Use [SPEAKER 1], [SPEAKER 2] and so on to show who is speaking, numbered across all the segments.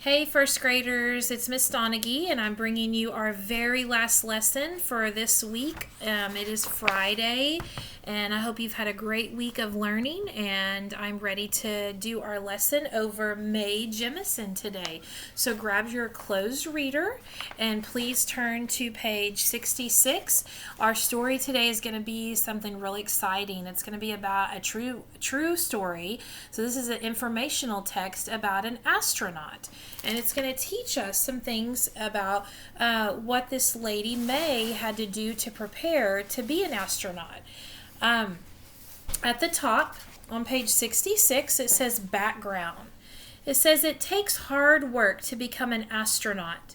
[SPEAKER 1] Hey first graders, it's Miss Donaghey and I'm bringing you our very last lesson for this week. It is Friday and I hope you've had a great week of learning, and I'm ready to do our lesson over Mae Jemison today. So grab your closed reader and please turn to page 66. Our story today is going to be something really exciting. It's going to be about a true story. So this is an informational text about an astronaut. And it's going to teach us some things about what this lady Mae had to do to prepare to be an astronaut. At the top on page 66, it says background. It says it takes hard work to become an astronaut.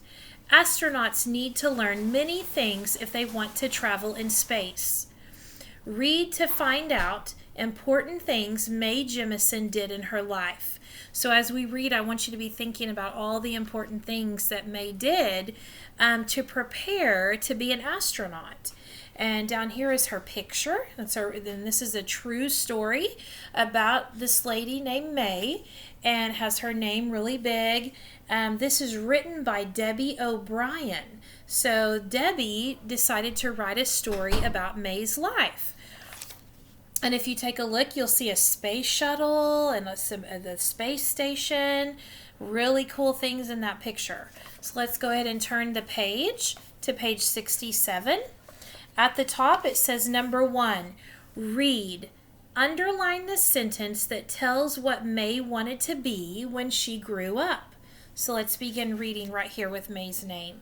[SPEAKER 1] Astronauts need to learn many things if they want to travel in space. Read to find out important things Mae Jemison did in her life. So as we read, I want you to be thinking about all the important things that Mae did to prepare to be an astronaut. And down here is her picture. Then this is a true story about this lady named Mae, and has her name really big. This is written by Debbie O'Brien. So Debbie decided to write a story about Mae's life. And if you take a look, you'll see a space shuttle and the space station. Really cool things in that picture. So let's go ahead and turn the page to page 67. At the top, it says number 1, read. Underline the sentence that tells what Mae wanted to be when she grew up. So let's begin reading right here with Mae's name.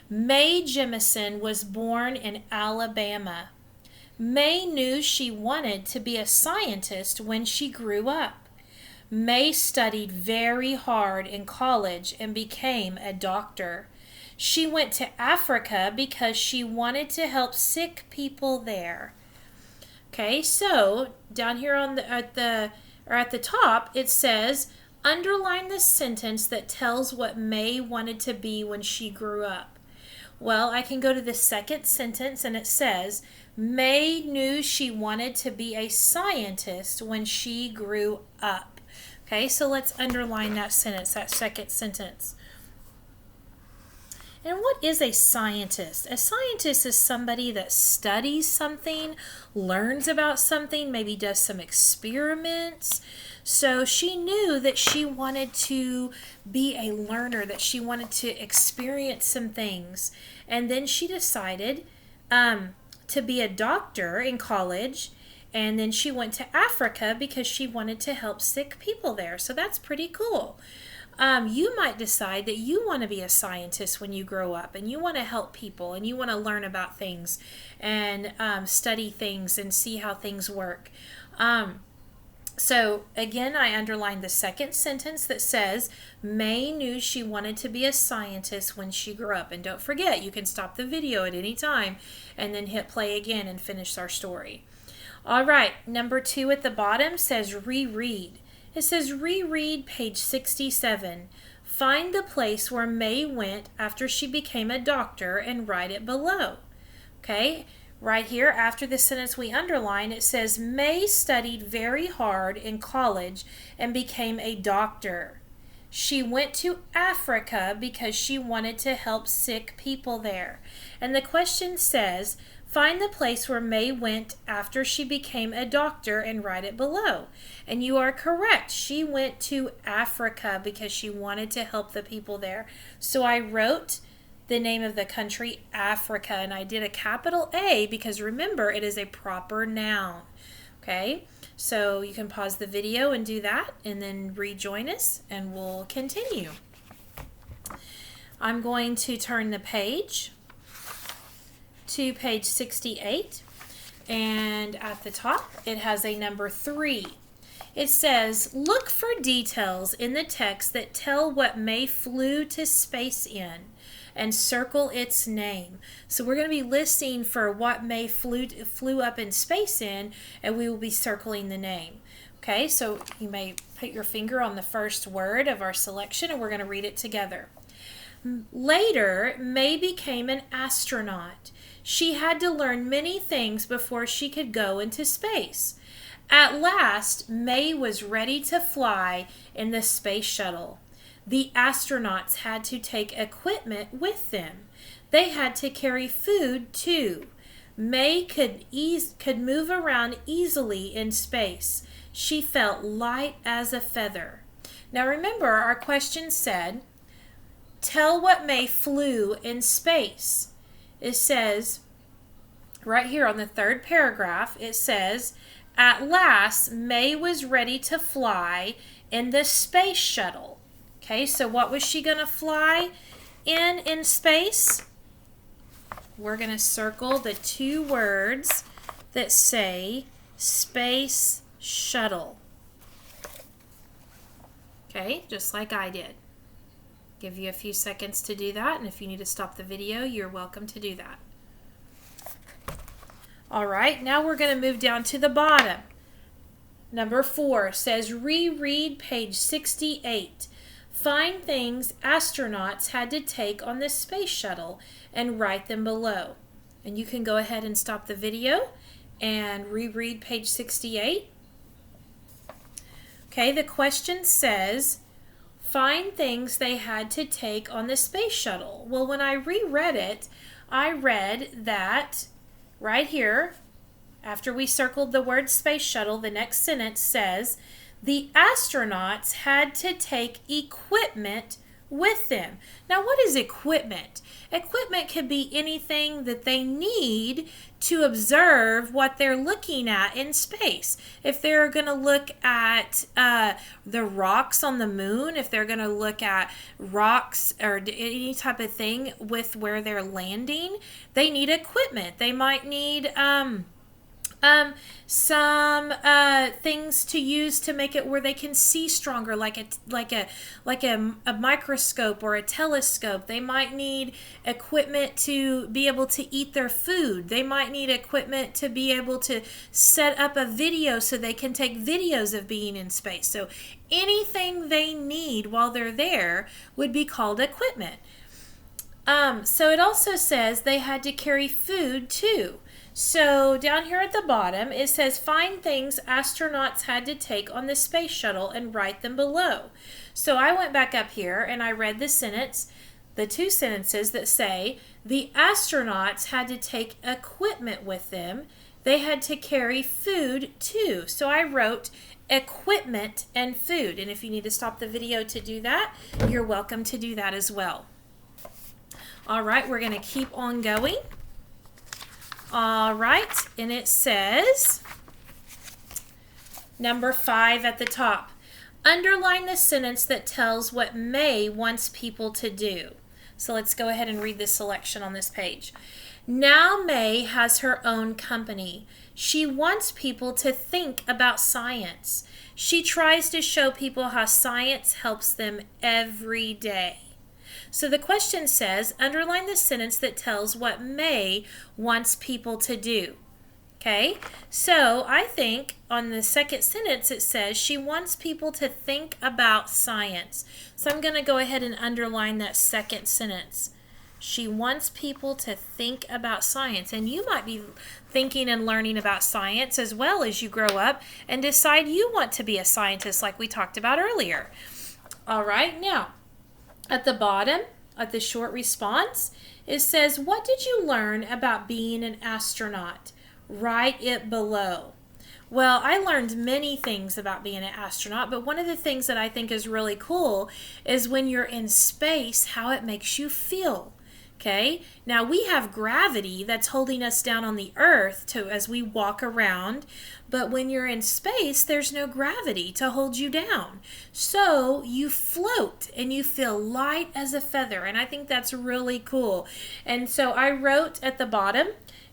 [SPEAKER 1] Mae Jemison was born in Alabama. Mae knew she wanted to be a scientist when she grew up. Mae studied very hard in college and became a doctor. She went to Africa because she wanted to help sick people there. Okay, so down here at the top, it says, underline the sentence that tells what Mae wanted to be when she grew up. Well, I can go to the second sentence, and it says, Mae knew she wanted to be a scientist when she grew up. Okay, so let's underline that sentence, that second sentence. And what is a scientist? A scientist is somebody that studies something, learns about something, maybe does some experiments. So she knew that she wanted to be a learner, that she wanted to experience some things. And then she decided to be a doctor in college. And then she went to Africa because she wanted to help sick people there. So that's pretty cool. You might decide that you want to be a scientist when you grow up, and you want to help people, and you want to learn about things and study things and see how things work. So again, I underlined the second sentence that says, Mae knew she wanted to be a scientist when she grew up. And don't forget, you can stop the video at any time and then hit play again and finish our story. All right, number 2 at the bottom says reread. It says reread page 67. Find the place where Mae went after she became a doctor and write it below. Okay, right here after the sentence we underline, it says Mae studied very hard in college and became a doctor. She went to Africa because she wanted to help sick people there. And the question says, find the place where Mae went after she became a doctor and write it below. And you are correct. She went to Africa because she wanted to help the people there. So I wrote the name of the country, Africa, and I did a capital A because remember, it is a proper noun. Okay, so you can pause the video and do that and then rejoin us and we'll continue. I'm going to turn the page to page 68, and at the top it has a number 3. It says, look for details in the text that tell what Mae flew to space in and circle its name. So we're going to be listening for what Mae flew up in space in, and we will be circling the name. Okay, so you may put your finger on the first word of our selection and we're going to read it together. Later, Mae became an astronaut. She had to learn many things before she could go into space. At last, Mae was ready to fly in the space shuttle. The astronauts had to take equipment with them. They had to carry food too. May could move around easily in space. She felt light as a feather. Now remember, our question said, tell what May flew in space. It says, right here on the third paragraph, it says, at last, May was ready to fly in the space shuttle. Okay, so what was she going to fly in space? We're going to circle the two words that say space shuttle. Okay, just like I did. Give you a few seconds to do that, and if you need to stop the video, you're welcome to do that. All right, now we're going to move down to the bottom. Number 4 says reread page 68. Find things astronauts had to take on the space shuttle and write them below. And you can go ahead and stop the video and reread page 68. Okay, the question says, find things they had to take on the space shuttle. Well, when I reread it, I read that right here, after we circled the word space shuttle, the next sentence says, the astronauts had to take equipment with them. Now, what is equipment? Equipment could be anything that they need to observe what they're looking at in space. If they're going to look at the rocks on the moon, if they're going to look at rocks or any type of thing with where they're landing, they need equipment. They might need some things to use to make it where they can see stronger, like a microscope or a telescope. They might need equipment to be able to eat their food. They might need equipment to be able to set up a video so they can take videos of being in space. So anything they need while they're there would be called equipment. So it also says they had to carry food too. So down here at the bottom, it says find things astronauts had to take on the space shuttle and write them below. So I went back up here and I read the sentence, the two sentences that say the astronauts had to take equipment with them. They had to carry food too. So I wrote equipment and food. And if you need to stop the video to do that, you're welcome to do that as well. All right, we're going to keep on going. All right, and it says, number 5 at the top, underline the sentence that tells what May wants people to do. So let's go ahead and read this selection on this page. Now May has her own company. She wants people to think about science. She tries to show people how science helps them every day. So the question says, underline the sentence that tells what May wants people to do. Okay, so I think on the second sentence it says she wants people to think about science. So I'm going to go ahead and underline that second sentence. She wants people to think about science. And you might be thinking and learning about science as well as you grow up and decide you want to be a scientist like we talked about earlier. All right, now, at the bottom of the short response, it says, what did you learn about being an astronaut? Write it below. Well, I learned many things about being an astronaut, but one of the things that I think is really cool is when you're in space, how it makes you feel. Okay, now we have gravity that's holding us down on the earth as we walk around, but when you're in space, there's no gravity to hold you down. So you float and you feel light as a feather, and I think that's really cool. And so I wrote at the bottom,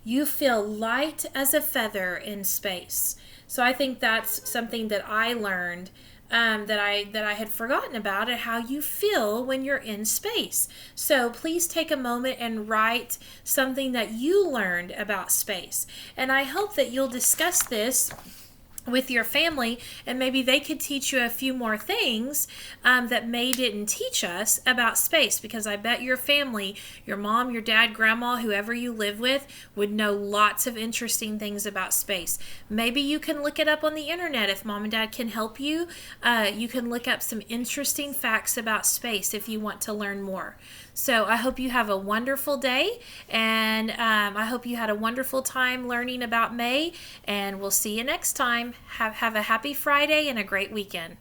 [SPEAKER 1] you feel light as a feather in space. So I think that's something that I learned that I had forgotten about, and how you feel when you're in space. So please take a moment and write something that you learned about space. And I hope that you'll discuss this with your family, and maybe they could teach you a few more things that May didn't teach us about space, because I bet your family, your mom, your dad, grandma, whoever you live with, would know lots of interesting things about space. Maybe you can look it up on the internet. If mom and dad can help you, you can look up some interesting facts about space if you want to learn more. So I hope you have a wonderful day, and I hope you had a wonderful time learning about May, and we'll see you next time. Have a happy Friday and a great weekend.